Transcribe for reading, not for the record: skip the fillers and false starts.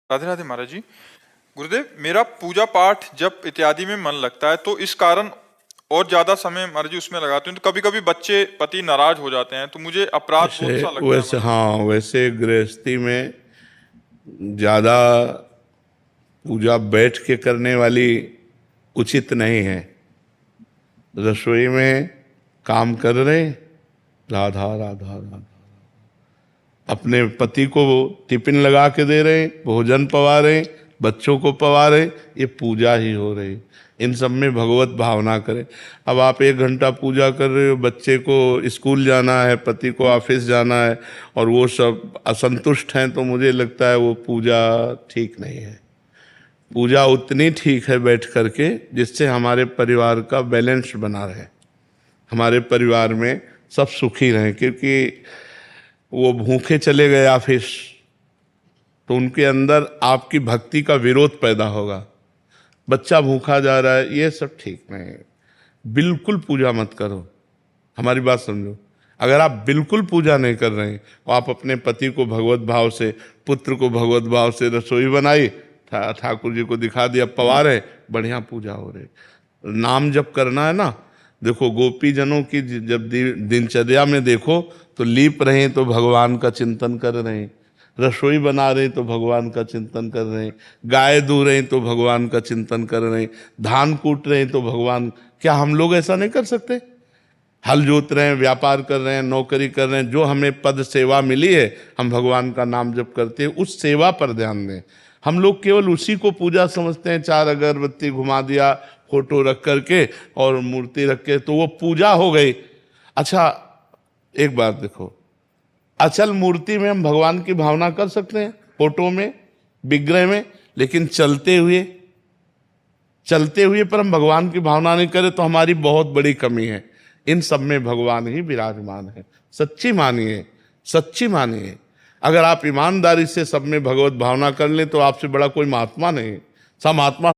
राधे राधे महाराज जी। गुरुदेव, मेरा पूजा पाठ जप इत्यादि में मन लगता है, तो इस कारण और ज्यादा समय महाराज जी उसमें लगाते हैं, तो कभी कभी बच्चे पति नाराज हो जाते हैं, तो मुझे अपराध बोध सा लगता है वैसे हाँ, वैसे गृहस्थी में ज़्यादा पूजा बैठ के करने वाली उचित नहीं है। रसोई में काम कर रहे, राधा राधा राधा, अपने पति को टिफिन लगा के दे रहे, भोजन पवा रहे, बच्चों को पवा रहे, ये पूजा ही हो रही। इन सब में भगवत भावना करें। अब आप 1 घंटा पूजा कर रहे हो, बच्चे को स्कूल जाना है, पति को ऑफिस जाना है, और वो सब असंतुष्ट हैं, तो मुझे लगता है वो पूजा ठीक नहीं है। पूजा उतनी ठीक है बैठ करके जिससे हमारे परिवार का बैलेंस बना रहे, हमारे परिवार में सब सुखी रहें। क्योंकि वो भूखे चले गए ऑफिस, तो उनके अंदर आपकी भक्ति का विरोध पैदा होगा। बच्चा भूखा जा रहा है, ये सब ठीक नहीं है। बिल्कुल पूजा मत करो, हमारी बात समझो। अगर आप बिल्कुल पूजा नहीं कर रहे हैं, तो आप अपने पति को भगवत भाव से, पुत्र को भगवत भाव से रसोई बनाई, ठाकुर जी को दिखा दिया, पवा रहे, बढ़िया पूजा हो रही। नाम जप करना है ना, देखो गोपी जनों की जब दिनचर्या में देखो तो लीप रहे तो भगवान का चिंतन कर रहे हैं, रसोई बना रहे तो भगवान का चिंतन कर रहे हैं, गाय दूह रहे तो भगवान का चिंतन कर रहे हैं, धान कूट रहे तो भगवान। क्या हम लोग ऐसा नहीं कर सकते? हल जोत रहे हैं, व्यापार कर रहे हैं, नौकरी कर रहे हैं, जो हमें पद सेवा मिली है, हम भगवान का नाम जप करते हैं, उस सेवा पर ध्यान दें। हम लोग केवल उसी को पूजा समझते हैं, 4 अगरबत्ती घुमा दिया, फोटो रख करके और मूर्ति रख के, तो वो पूजा हो गई। अच्छा, एक बात देखो, अचल मूर्ति में हम भगवान की भावना कर सकते हैं, फोटो में, विग्रह में, लेकिन चलते हुए पर हम भगवान की भावना नहीं करें तो हमारी बहुत बड़ी कमी है। इन सब में भगवान ही विराजमान है। सच्ची मानिए। अगर आप ईमानदारी से सब में भगवत भावना कर लें तो आपसे बड़ा कोई महात्मा नहीं। सब महात्मा